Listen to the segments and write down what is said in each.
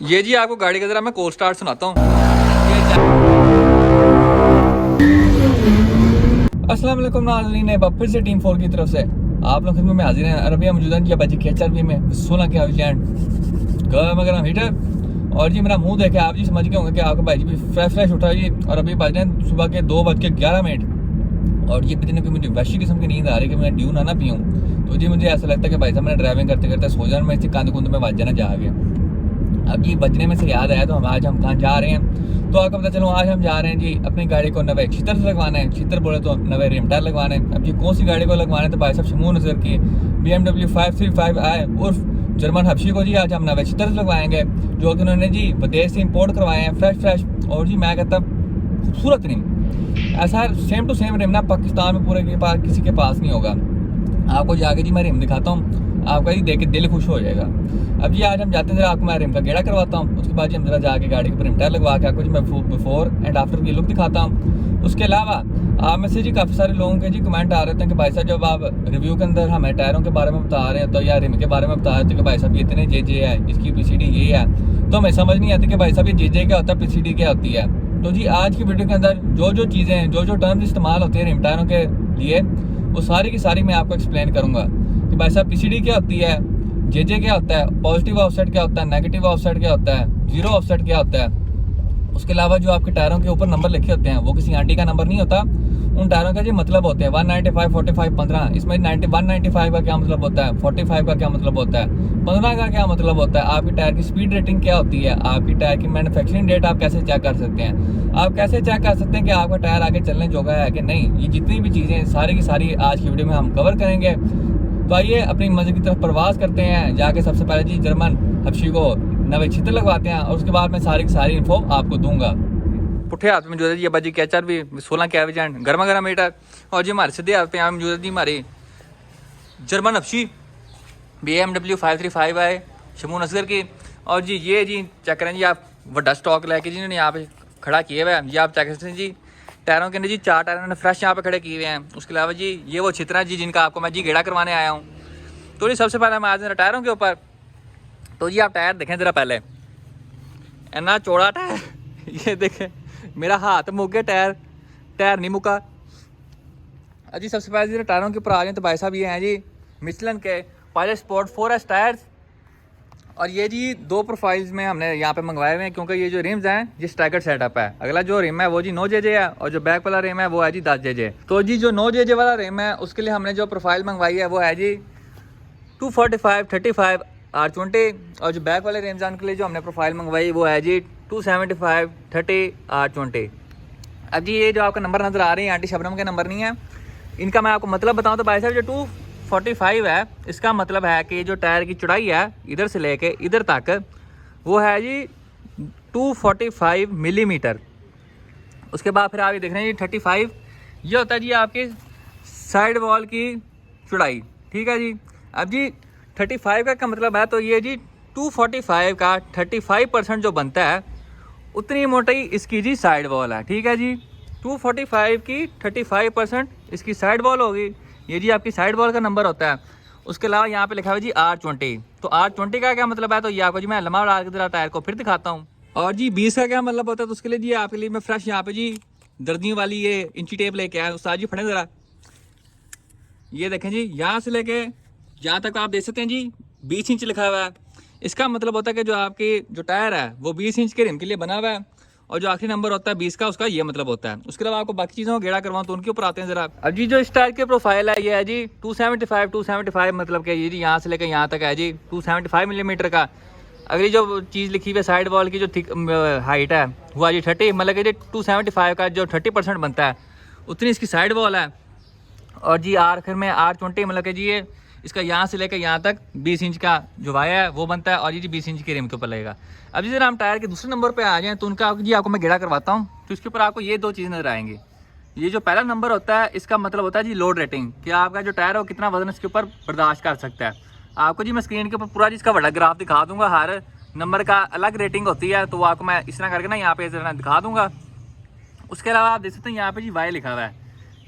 ये जी आपको गाड़ी का जरा मैं कोल स्टार्ट सुनाता हूँ। अस्सलाम वालेकुम नाज़रीन, फिर से टीम 4 की तरफ से आप लोग खिदमत में हाजिर हैं। अरबिया मौजूदा जी बाजी KHRV में 16 के मगर हम हीटर और जी मेरा मुंह देखे आप जी समझ गए होंगे कि आपका भाई जी भी फ्रेश उठा जी। और अभी बज रहे हैं सुबह के 2:11 और ये इतने की मुझे वैसी किस्म की नींद आ रही है कि मैं ड्यू ना पीऊँ। तो जी मुझे ऐसा लगता है कि भाई साहब मैंने ड्राइविंग करते करते सो जाना, मैं इसी कंध में बज जाना जा गया। अब ये बजने में से याद आया तो आज हम कहाँ जा रहे हैं, तो आपको पता चलो आज हम जा रहे हैं जी अपनी गाड़ी को नवे छितर से लगवाना है। छितर बोले तो नवे रिम टायर लगवाने हैं। अब जी कौन सी गाड़ी को लगवाना है, तो भाई साहब शमून नजर की BMW 535i उर्फ जर्मन हबशी को जी आज हम नवे छितर से लगवाएंगे, जो कि उन्होंने जी विदेश से इम्पोर्ट करवाए हैं फ्रेश। और जी मैं कहता खूबसूरत रिम, ऐसा सेम टू सेम रिम ना पाकिस्तान में पूरे के पास किसी के पास नहीं होगा। आपको जाके जी मैं रिम दिखाता हूँ, आपका जी देख के दिल खुश हो जाएगा। अब जी आज हम जाते हैं जरा आपको मैं रिम का गेड़ा करवाता हूँ, उसके बाद जी हम जरा जाके गाड़ी के ऊपर रिम टायर लगवा के आपको जी मैं बिफोर एंड आफ्टर की लुक दिखाता हूँ। उसके अलावा आप में से जी काफ़ी सारे लोगों के जी कमेंट आ रहे थे कि भाई साहब जब आप रिव्यू के अंदर हमें टायरों के बारे में बता रहे हैं तो या रिम के बारे में बता रहे थे कि भाई साहब ये इतने जे है, इसकी PCD ये है, तो हमें समझ नहीं आती कि भाई साहब ये जे क्या होता है, PCD क्या होती है। तो जी आज की वीडियो के अंदर जो चीज़ें हैं, जो टर्म्स इस्तेमाल होते हैं रिम टायरों के लिए, वो सारी की सारी मैं आपको एक्सप्लेन करूँगा कि भाई साहब PCD क्या होती है, जे क्या होता है, पॉजिटिव ऑफसेट क्या होता है, नेगेटिव ऑफसेट क्या होता है, जीरो ऑफसेट क्या होता है। उसके अलावा जो आपके टायरों के ऊपर नंबर लिखे होते हैं वो किसी आंटी का नंबर नहीं होता, उन टायरों का जो मतलब होते हैं 195, 45, 15। इसमें 195 का क्या मतलब होता है, 45 का क्या मतलब होता है, 15 का क्या मतलब होता है, आपकी टायर की स्पीड रेटिंग क्या होती है, आपकी टायर की मैन्युफैक्चरिंग डेट आप कैसे चेक कर सकते हैं, आप कैसे चेक कर सकते हैं कि आपका टायर आगे चलने जोगा है कि नहीं। ये जितनी भी चीज़ें सारी की सारी आज की वीडियो में हम कवर करेंगे। तो आइए अपनी मजे की तरफ प्रवास करते हैं। जाके सबसे पहले जी जर्मन हबशी को नवे छितर लगवाते हैं और उसके बाद मैं सारी की सारी इन्फो आपको दूंगा। पुठे हाथ में जो है जी अब्बा जी KHRV 16 के गर्मा मीटर। और जी हमारे सीधे हाथ पे यहाँ मौजूद है जी हमारी जर्मन हबशी BMW 535i शमून असगर की। और जी ये जी चेक करें जी आप बड़ा स्टॉक लेके जी इन्होंने यहाँ पे खड़ा किए हुए हैं। ये आप चेक कर सकते हैं जी टायरों के अंदर जी 4 टायर उन्होंने फ्रेश यहाँ पे खड़े किए हुए हैं। उसके अलावा जी ये वो छितरा जी जिनका आपको मैं जी गेड़ा करवाने आया हूँ। तो जी सबसे पहले हम आ जाए टायरों के ऊपर। तो जी आप टायर देखें ज़रा पहले, इतना चौड़ा टायर ये देखें, मेरा हाथ मुक गया, टायर नहीं मुका। अजी सबसे पहले जी टायरों के ऊपर आ जाए तो भाई साहब ये हैं जी मिशलन के पायलट स्पोर्ट 4S टायर्स। और ये जी 2 प्रोफाइल्स में हमने यहाँ पे मंगवाए हुए हैं, क्योंकि ये जो रिम्स हैं ये स्टैगर्ड सेटअप है। अगला जो रिम है वो जी 9 JJ है और जो बैक वाला रिम है वो है जी 10 JJ। तो जी जो 9 JJ वाला रिम है उसके लिए हमने जो प्रोफाइल मंगवाई है वो है जी 245 35 R20। और जो बैक वाले रेमजान के लिए जो हमने प्रोफाइल मंगवाई वो है जी 275 30 R20। अब जी ये जो आपका नंबर नज़र आ रही है आंटी शबनम के नंबर नहीं है, इनका मैं आपको मतलब बताऊं तो भाई साहब जो 245 है इसका मतलब है कि जो टायर की चौड़ाई है इधर से लेके इधर तक वो है जी 245 मिलीमीटर। उसके बाद फिर आप ये देख रहे हैं जी 35, ये होता है जी आपकी साइड वॉल की चौड़ाई, ठीक है जी। अब जी 35 का मतलब है तो ये जी 245 का 35% जो बनता है उतनी मोटी इसकी जी साइड वॉल है, ठीक है जी। 245 की 35% इसकी साइड वॉल होगी, ये जी आपकी साइड वॉल का नंबर होता है। उसके अलावा यहाँ पे लिखा हुआ जी R20। तो R20 का क्या मतलब है, तो ये आपको जी मैं लम्बा डाल के जरा टायर को फिर दिखाता हूँ। और जी 20 का क्या मतलब होता है, तो उसके लिए जी आपके लिए मैं फ्रेश यहाँ पे जी दर्जियों वाली ये इंची टेप लेके आया। उस्ताद जी फटे ज़रा, ये देखें जी यहाँ से लेके यहाँ तक आप देख सकते हैं जी 20 इंच लिखा हुआ है। इसका मतलब होता है कि जो आपकी जो टायर है वो 20 इंच के रिम के लिए बना हुआ है और जो आखिरी नंबर होता है 20 का, उसका ये मतलब होता है। उसके अलावा आपको बाकी चीज़ों को गेड़ा करवाऊँ तो उनके ऊपर आते हैं ज़रा। अब जी जो इस टायर की प्रोफाइल है ये है जी 275 मतलब कि ये जी यहाँ से लेकर यहाँ तक है जी 275 मिलीमीटर का। अगली जो चीज़ लिखी हुई है साइड वॉल की जो थिक हाइट है वो है जी 30, मतलब कि जी 275 का जो 30% बनता है उतनी इसकी साइड वॉल है। और जी आखिर में R20 मतलब कि जी ये इसका यहाँ से लेकर यहाँ तक 20 इंच का जो वाया है वो बनता है और ये जी 20 इंच के रिम के ऊपर लगेगा। अब जरा हम टायर के दूसरे नंबर पे आ जाएं तो उनका जी आपको मैं गेड़ा करवाता हूँ। तो इसके ऊपर आपको ये 2 चीज़ नजर आएंगी। ये जो पहला नंबर होता है इसका मतलब होता है जी लोड रेटिंग, कि आपका जो टायर है वो कितना वजन इसके ऊपर बर्दाश्त कर सकता है। आपको जी मैं स्क्रीन के ऊपर पूरा जी इसका बड़ा ग्राफ दिखा दूंगा, हर नंबर का अलग रेटिंग होती है, तो वो आपको मैं इस तरह करके ना यहाँ पे जरा दिखा दूंगा। उसके अलावा आप देख सकते हैं यहाँ पे जी वाई लिखा हुआ है,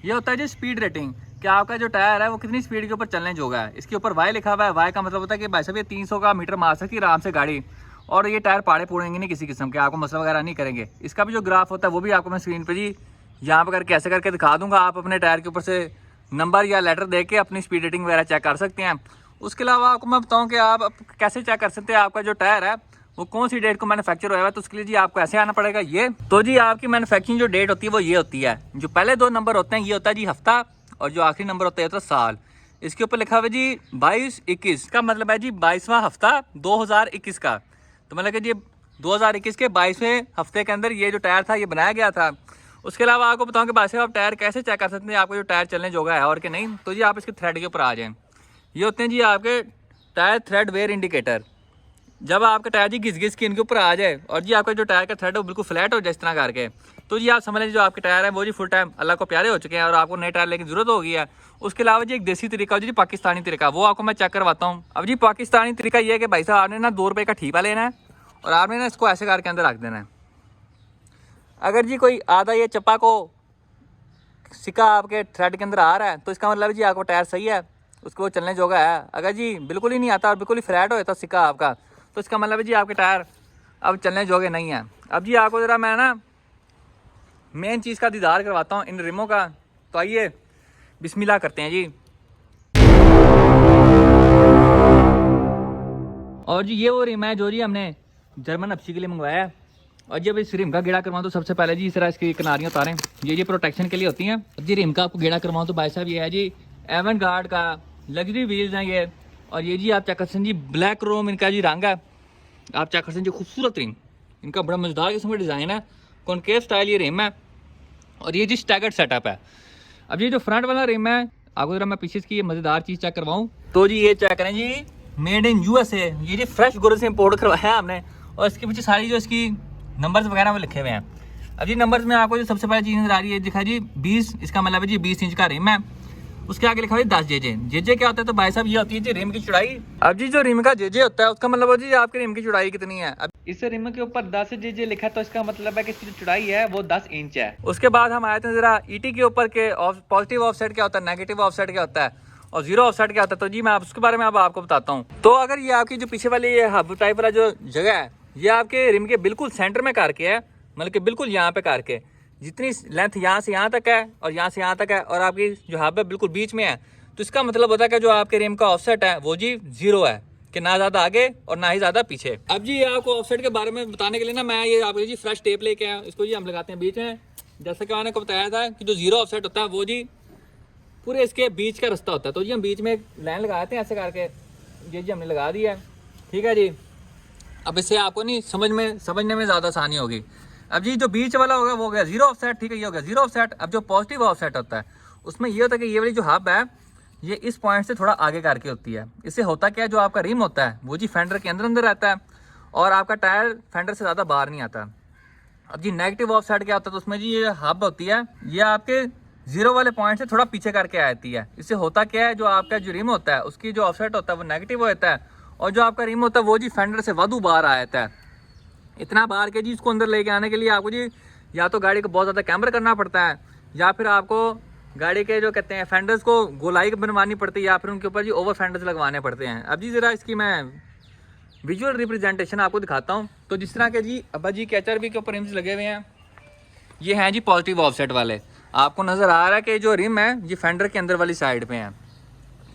ये होता है जी स्पीड रेटिंग, कि आपका जो टायर है वो कितनी स्पीड के ऊपर चलने जोगा है। इसके ऊपर वाई लिखा हुआ है, वाई का मतलब होता है कि भाई साहब ये 300 का मीटर मार सकती है आराम से गाड़ी। और ये टायर पाड़े पूड़ेंगे नहीं किसी किस्म के, आपको मसला वगैरह नहीं करेंगे। इसका भी जो ग्राफ होता है वो भी आपको मैं स्क्रीन पे जी यहाँ पर करके ऐसे करके दिखा दूंगा। आप अपने टायर के ऊपर से नंबर या लेटर दे के अपनी स्पीड रेटिंग वगैरह चेक कर सकते हैं। उसके अलावा आपको मैं बताऊँ कि आप कैसे चेक कर सकते हैं आपका जो टायर है वो कौन सी डेट को मैन्युफैक्चर हुआ है। तो उसके लिए जी आपको ऐसे आना पड़ेगा ये। तो जी आपकी मैन्युफैक्चरिंग जो डेट होती है वो ये होती है, जो पहले 2 नंबर होते हैं ये होता है जी हफ्ता, और जो आखिरी नंबर होता है तो साल। इसके ऊपर लिखा हुआ है जी 22-21 का मतलब है जी 22वां हफ्ता 2021 का। तो मतलब कि जी 2021 के 22वें हफ्ते के अंदर ये जो टायर था ये बनाया गया था। उसके अलावा आपको बताऊं कि भाई साहब आप टायर कैसे चेक कर सकते हैं आपको जो टायर चलने जोगा है और कि नहीं। तो जी आप इसके थ्रेड के ऊपर आ जाएं। ये होते हैं जी आपके टायर थ्रेड वेयर इंडिकेटर। जब आपका टायर जी घिस घिस के इनके ऊपर आ जाए और जी आपका जो टायर का थ्रेड है वो बिल्कुल फ्लैट हो जाए इस तरह करके, तो जी आप समझ लीजिए जो आपके टायर है वो जी फुल टाइम अल्लाह को प्यारे हो चुके हैं और आपको नए टायर लेने की जरूरत हो गई है। उसके अलावा जी एक देसी तरीका जी पाकिस्तानी तरीका, वो आपको मैं चेक करवाता हूँ। अब जी पाकिस्तानी तरीका ये है कि भाई साहब आपने ना 2 रुपये का ठीपा लेना है और आपने ना इसको ऐसे करके अंदर रख देना है। अगर जी कोई आधा ये चप्पा को सिक्का आपके थ्रेड के अंदर आ रहा है तो इसका मतलब जी आपको टायर सही है, उसको वो चलने जोगा है। अगर जी बिल्कुल ही नहीं आता और बिल्कुल ही फ्लैट हो जाता सिक्का आपका, तो इसका मतलब है जी आपके टायर अब चलने जोगे नहीं हैं। अब जी आपको ज़रा मैं ना मेन चीज़ का दीदार करवाता हूँ इन रिमों का। तो आइए बिस्मिल्लाह करते हैं जी। और जी ये वो रिम है जो जी हमने जर्मन अपसी के लिए मंगवाया है। और जब इस रिम का गेड़ा करवाऊँ तो सबसे पहले जी इस तरह इसकी किनारियाँ उतारें, ये प्रोटेक्शन के लिए होती हैं। जी रिम का आपको गेड़ा करवाऊँ तो भाई साहब ये है जी एवन गार्ड का लग्जरी व्हील्स हैं ये। और ये जी आप चेक कर सकते हैं जी ब्लैक क्रोम इनका जी रंग है, आप चेक कर सकते हैं जी खूबसूरत रिम, इनका बड़ा मजेदार किस्म का डिज़ाइन है, कॉनकेव स्टाइल ये रिम है। और ये जी स्टैगर्ड सेटअप है। अब ये जो फ्रंट वाला रिम है आपको जरा मैं पीछे की ये मज़ेदार चीज़ चेक करवाऊँ तो जी ये चेक करें जी मेड इन USA, ये जी फ्रेश गुरु से इम्पोर्ट करवाया है हमने। और इसके पीछे सारी जो इसकी नंबर्स वगैरह वो लिखे हुए हैं। अब जी नंबर्स में आपको जो सबसे पहले चीज़ नजर आ रही है दिखा जी 20, इसका मतलब है जी 20 इंच का रिम है। उसके आगे लिखा हुआ है 10 जेजे क्या होता है तो भाई साहब ये होती है जी रिम की चौड़ाई। अब जी जो रिम का जेजे होता है उसका मतलब है जी आपके रिम की चौड़ाई कितनी है। अब इस रिम के ऊपर 10 जेजे लिखा है तो इसका मतलब है कि इसकी जो चौड़ाई है वो 10 इंच है। उसके बाद हम आए थे जरा ईटी के ऊपर के पॉजिटिव ऑफसेट क्या होता है, नेगेटिव ऑफसेट क्या होता है और जीरो ऑफसेट क्या होता है। तो जी मैं उसके बारे में अब आपको बताता हूँ। तो अगर ये आपकी जो पीछे वाली ये हब टाइप वाला जो जगह है ये आपके रिम के बिल्कुल सेंटर में करके है, मतलब कि बिल्कुल यहाँ पे करके जितनी लेंथ यहाँ से यहाँ तक है और यहाँ से यहाँ तक है और आपकी जो हब है बिल्कुल बीच में है, तो इसका मतलब होता है कि जो आपके रिम का ऑफसेट है वो जी 0 है, कि ना ज़्यादा आगे और ना ही ज़्यादा पीछे। अब जी आपको ऑफसेट के बारे में बताने के लिए ना मैं ये आपको जी फ्रेश टेप लेके आया, इसको जी हम लगाते हैं बीच में। जैसा कि मैंने को बताया था कि जो 0 ऑफसेट होता है वो जी पूरे इसके बीच का रास्ता होता है। तो जी हम बीच में एक लाइन लगाते हैं ऐसे करके, ये जी हमने लगा दिया है, ठीक है जी। अब इससे आपको नहीं समझने में ज़्यादा आसानी होगी। अब जी जो बीच वाला होगा वो हो गया 0 ऑफसेट, ठीक है, ये हो गया 0 ऑफसेट। अब जो पॉजिटिव ऑफसेट होता है उसमें ये होता है कि ये वाली जो हब है ये इस पॉइंट से थोड़ा आगे करके होती है। इससे होता क्या है जो आपका रिम होता है वो जी फेंडर के अंदर रहता है और आपका टायर फेंडर से ज़्यादा बाहर नहीं आता। अब जी नेगेटिव ऑफसेट क्या होता है तो उसमें जी ये हब होती है ये आपके 0 वाले पॉइंट से थोड़ा पीछे करके आती है। इससे होता क्या है जो आपका जो रिम होता है उसकी जो ऑफसेट होता है वो नेगेटिव होता है और जो आपका रिम होता है वो जी फेंडर से वादू बाहर आ जाता है। इतना बाहर के जी इसको अंदर लेके आने के लिए आपको जी या तो गाड़ी को बहुत ज़्यादा कैमर करना पड़ता है या फिर आपको गाड़ी के जो कहते हैं फेंडर्स को गोलाई बनवानी पड़ती है या फिर उनके ऊपर जी ओवर फेंडर्स लगवाने पड़ते हैं। अब जी ज़रा इसकी मैं विजुअल रिप्रेजेंटेशन आपको दिखाता हूँ। तो जिस तरह के जी अब्बा जी के HRV के ऊपर रिम्स लगे हुए हैं ये हैं जी पॉजिटिव ऑफसेट वाले, आपको नज़र आ रहा है कि जो रिम है ये फेंडर के अंदर वाली साइड पे है,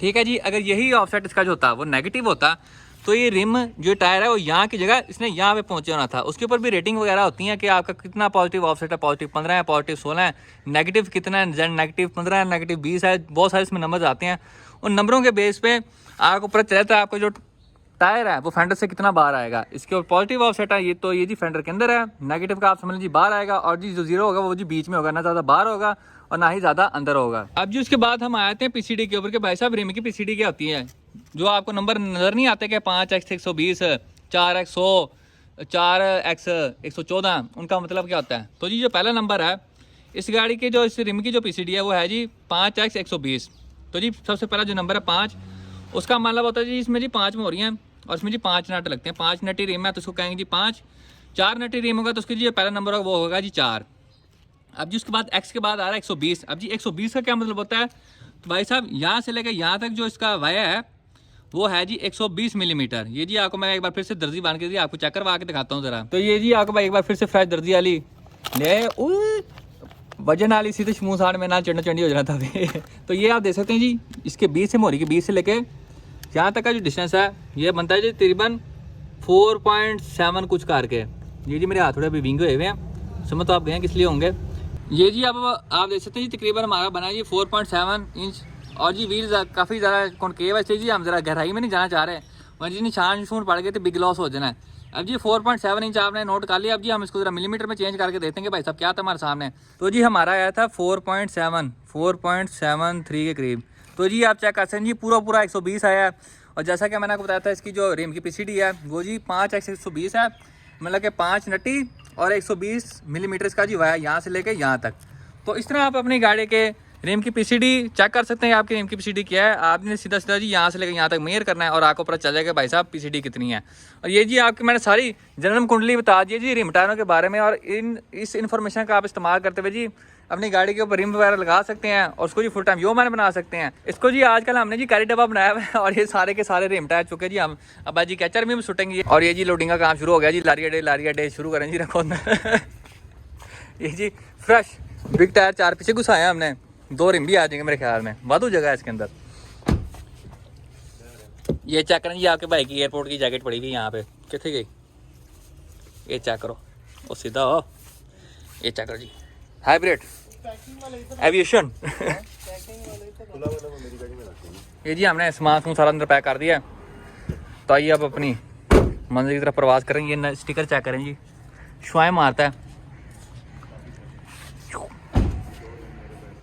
ठीक है जी। अगर यही ऑफसेट इसका जो होता वो नेगेटिव होता तो ये रिम जो टायर है वो यहाँ की जगह इसने यहाँ पे पहुँचे होना था। उसके ऊपर भी रेटिंग वगैरह होती है कि आपका कितना पॉजिटिव ऑफसेट है, पॉजिटिव 15 है, पॉजिटिव 16 है, नेगेटिव कितना है, नेगेटिव 15 है, नेगेटिव 20 है, बहुत सारे इसमें नंबर आते हैं। उन नंबरों के बेस पे आपको पता चलता है आपका जो टायर है वो फेंडर से कितना बाहर आएगा। इसके ऊपर पॉजिटिव ऑफसेट है ये तो ये जी फेंडर के अंदर है, नेगेटिव का आप समझ लीजिए बाहर आएगा और जी जो 0 होगा वो जी बीच में होगा, ना ज़्यादा बाहर होगा और ना ही ज़्यादा अंदर होगा। अब जी उसके बाद हम आते हैं PCD के ऊपर के भाई साहब रिम की PCD क्या होती है। जो आपको नंबर नज़र नहीं आते कि 5x120 4x100 4x114 उनका मतलब क्या होता है। तो जी जो पहला नंबर है इस गाड़ी के जो इस रिम की जो PCD है वो है जी 5x120। तो जी सबसे पहला जो नंबर है 5 उसका मतलब होता है जी इसमें जी 5 में हो रही हैं और इसमें जी 5 नट लगते हैं। 5 नटी रिम है तो उसको कहेंगे जी 5। 4 नटी रिम होगा तो उसकी जी पहला नंबर होगा वो होगा जी 4। अब जी उसके बाद x के बाद आ रहा है 120। अब जी 120 का क्या मतलब होता है तो भाई साहब यहाँ से लेकर यहाँ तक जो इसका वाया है वो है जी 120 मिलीमीटर। ये जी आपको मैं एक बार फिर से दर्जी बांध के आपको चेक करवा के दिखाता हूँ ज़रा। तो ये जी आपको भाई एक बार फिर से फ्रेश दर्जी वाली ले वजन वाली सीधे शमू साड़ में ना चढ़ना चढ़ी हो जाना था। तो ये आप देख सकते हैं जी, इसके बीच से मोहरी के बीच से लेके यहाँ तक का जो डिस्टेंस है ये बनता है जी तकरीबन 4.7 कुछ करके। ये जी मेरे हाथ थोड़े अभी विंग हुए हैं, समझ तो आप गए हैं किस लिए होंगे। ये जी अब आप देख सकते हैं जी तकरीबन हमारा बना है जी 4.7 इंच। और जी व्हील काफ़ी ज़्यादा कॉनकेव है, जी हम ज़रा गहराई में नहीं जाना चाह रहे, वहाँ जी निशान शून पड़ गए तो बिग लॉस हो जाना है। अब जी 4.7 इंच आपने नोट कर लिया। अब जी हम इसको ज़रा मिलीमीटर में चेंज करके देखते हैं भाई साहब क्या था हमारे सामने। तो जी हमारा आया था 4.73 के करीब। तो जी आप चेक कर सकते हैं जी पूरा 120 आया है। और जैसा कि मैंने आपको बताया था इसकी जो रिम की पीसीडी है वो जी 5x120 है, मतलब कि 5 नट्टी और 120 मिलीमीटर इसका जी वाया यहाँ से लेके यहाँ तक। तो इस तरह आप अपनी गाड़ी के रिम की पीसीडी चेक कर सकते हैं आपकी रिम की पीसीडी क्या है। आपने सीधा जी यहाँ से लेकर यहाँ तक मेयर करना है और आपको पता चल जाएगा भाई साहब पीसीडी कितनी है। और ये जी आपकी मैंने सारी जन्म कुंडली बता दी जी रिम टायरों के बारे में। और इस इन्फॉर्मेशन का आप इस्तेमाल करते हुए जी अपनी गाड़ी के ऊपर रिम वगैरह लगा सकते हैं और उसको जी फुल टाइम यो मैन बना सकते हैं। इसको जी आजकल हमने जी कैरी डब्बा बनाया हुआ है और ये सारे के सारे रिम टायर चुके जी हम अब जी कैचर में सुटेंगे। और ये जी लोडिंग का काम शुरू हो गया जी, लारी अड्डे शुरू करें जी रखो। ये जी फ्रेश बिग टायर 4 पीछे घुसाया हमने, 2 रिम भी आ जाएंगे मेरे ख्याल में, वाधू जगह है इसके अंदर। ये चेक करें जी आपके भाई की एयरपोर्ट की जैकेट पड़ी हुई यहाँ पे, कितने गई ये चेक करो, वो सीधा हो ये चेक करो जी हाइब्रिड एविएशन। ये जी हमने सामान सारा अंदर पैक कर दिया है। तो आइए अब अपनी मंजिल की तरफ प्रवास करेंगे। ये स्टिकर चेक करें जी, शुआएं मारता है।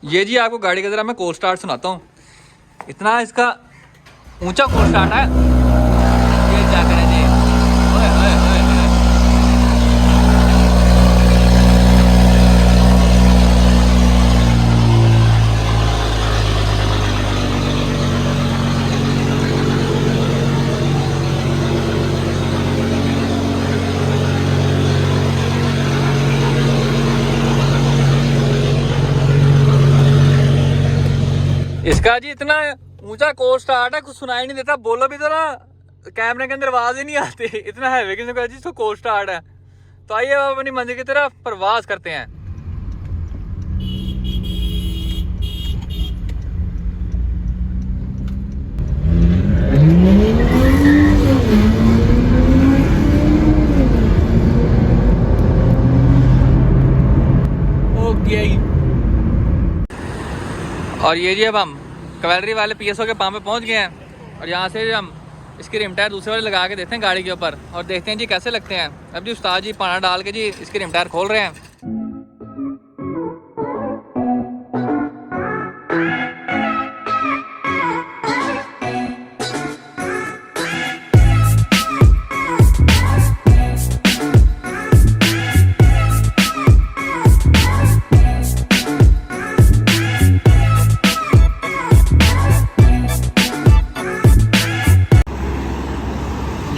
ये जी आपको गाड़ी का जरा मैं कोल स्टार्ट सुनाता हूँ, इतना इसका ऊंचा कोल स्टार्ट है। ये क्या करें जी, ओए ओए ओए ओए। इसका जी इतना ऊंचा कोल स्टार्ट है कुछ सुनाई नहीं देता, बोलो भी तो ना कैमरे के अंदर आवाज ही नहीं आती, इतना हैवी किसी को जी इसको कोल स्टार्ट है। तो आइए अब अपनी मंजिल की तरफ प्रवास करते हैं। ओके और ये जी अब हम कैवेलरी वाले पीएसओ के पंप पे पहुंच गए हैं और यहाँ से हम इसके रिम टायर दूसरे वाले लगा के देते हैं गाड़ी के ऊपर और देखते हैं जी कैसे लगते हैं। अब जी उस्ताद जी पाना डाल के जी इसके रिम टायर खोल रहे हैं।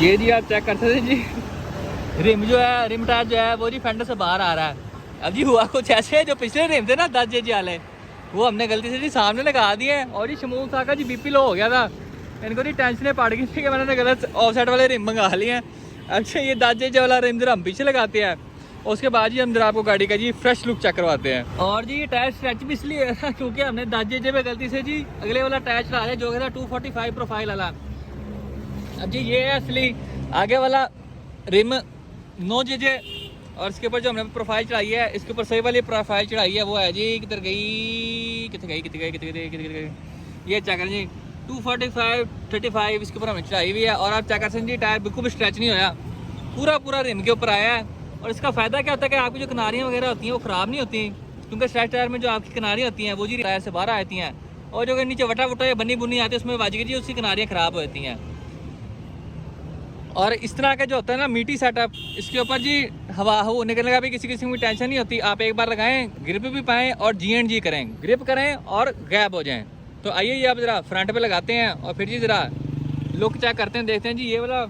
ये जी आप चेक कर सकते हैं जी रिम जो है, रिम टायर जो है वो जी फेंडर से बाहर आ रहा है। अब जी हुआ कुछ ऐसे जो पिछले रिम थे ना 10 जी वाले, वो हमने गलती से जी सामने लगा दिए हैं और जी शमून सा का जी बीपी लो हो गया था। इनको जी टेंशनें पड़ गई थी कि मैंने गलत ऑफसेट वाले रिम मंगा लिए हैं। अच्छा ये 10 जी वाला रिम जरा हम पीछे लगाते हैं, उसके बाद जी हम जरा आपको गाड़ी का जी फ्रेश लुक चेक करवाते हैं। और जी ये टायर स्ट्रेच भी इसलिए है क्योंकि हमने 10 जी पे गलती से जी अगले वाला टायर चढ़ा दिया जो था 245 प्रोफाइल वाला। अब जी ये है असली आगे वाला रिम 9 जे और इसके ऊपर जो हमने प्रोफाइल चढ़ाई है, इसके ऊपर सही वाली प्रोफाइल चढ़ाई है वो है जी किधर गई ये चेक करें जी 245 35 इसके ऊपर हमने चढ़ाई हुई है। और आप चेक कर सकते हैं जी टायर बिल्कुल भी स्ट्रेच नहीं होया, पूरा रिम के ऊपर आया है। और इसका फ़ायदा क्या होता है कि आपकी जो किनारियाँ वगैरह होती हैं वो ख़राब नहीं होती, क्योंकि स्ट्रेच टायर में जो आपकी किनारियाँ होती हैं वो जी टायर से बाहर आती हैं और जो नीचे वटा या बनी बुनी आती है उसमें बाजी जी उसकी किनारियाँ ख़राब हो जाती हैं। और इस तरह का जो होता है ना मीटी सेटअप, इसके ऊपर जी हवा हो निकलने का भी किसी किस्म की टेंशन नहीं होती। आप एक बार लगाएं, ग्रिप भी पाएँ और जी करें, ग्रिप करें और गैप हो जाएं। तो आइए ये आप ज़रा फ्रंट पे लगाते हैं और फिर जी ज़रा लुक चेक करते हैं, देखते हैं जी ये वाला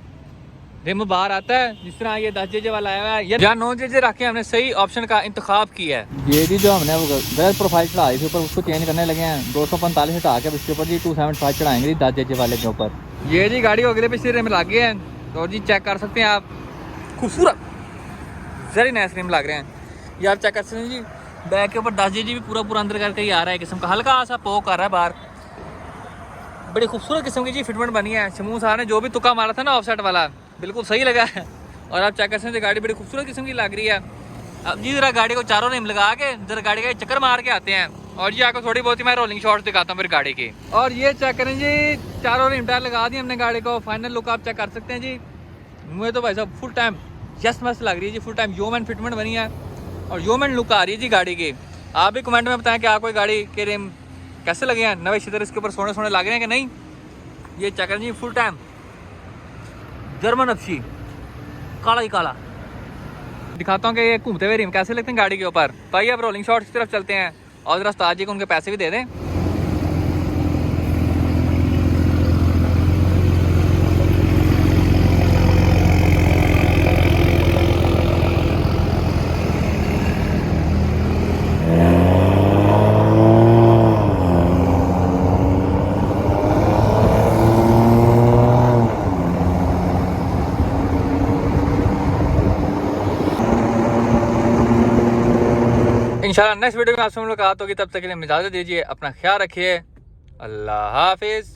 रिम बाहर आता है, जिस तरह ये 10 JJ वाला आया हुआ है या 9 JJ रख के हमने सही ऑप्शन का इंतखाब किया है। ये जी जो हमने गलत प्रोफाइल चढ़ाई थी ऊपर, उसको चेंज करने लगे हैं। 245 हटा के इसके ऊपर जी 275 चढ़ाएंगे जी 10 JJ वाले के ऊपर। ये जी गाड़ी वगैरह पिछले रिम लग गए हैं, तो जी चेक कर सकते हैं आप, खूबसूरत वेरी नाइस रिम लग रहे हैं यार। चेक कर सकते हैं जी बैक के ऊपर 10 JJ भी पूरा अंदर करके ही आ रहा है किस्म का, हल्का सा पोक आ रहा है बाहर। बड़ी खूबसूरत किस्म की जी फिटमेंट बनी है। शमून साहब ने जो भी तुक्का मारा था ना ऑफसेट वाला, बिल्कुल सही लगा है। और आप चेक कर सकते हैं गाड़ी बड़ी खूबसूरत किस्म की लग रही है। अब जी जरा गाड़ी को चारों रिम लगा के जरा गाड़ी का चक्कर मार के आते हैं, और जी आपको थोड़ी बहुत ही मैं रोलिंग शॉट्स दिखाता हूँ फिर गाड़ी की। और ये चेक करें जी, चारों रिम टायर लगा दिए हमने गाड़ी को। फाइनल लुक आप चेक कर सकते हैं जी। मुझे तो भाई साहब फुल टाइम जस्ट मस्त लग रही है जी, फुल टाइम योमैन फिटमेंट बनी है और योमैन लुक आ रही है जी गाड़ी की। आप भी कमेंट में बताएं कि आपको गाड़ी के रिम कैसे लगे हैं, नवे शिदर इसके ऊपर सोने लग रहे हैं कि नहीं। ये चेक करें जी फुल टाइम जर्मन अफशी काला ही काला। दिखाता हूँ कि ये घूमते हुए रिम कैसे लगते हैं गाड़ी के ऊपर। तो आइए अब रोलिंग शॉट्स की तरफ चलते हैं और जरा उस्ताद जी को उनके पैसे भी दे दें। इंशाल्लाह नेक्स्ट वीडियो में आपसे मुलाकात होगी, तब तक के लिए इजाज़त दीजिए, अपना ख्याल रखिए, अल्लाह हाफिज़।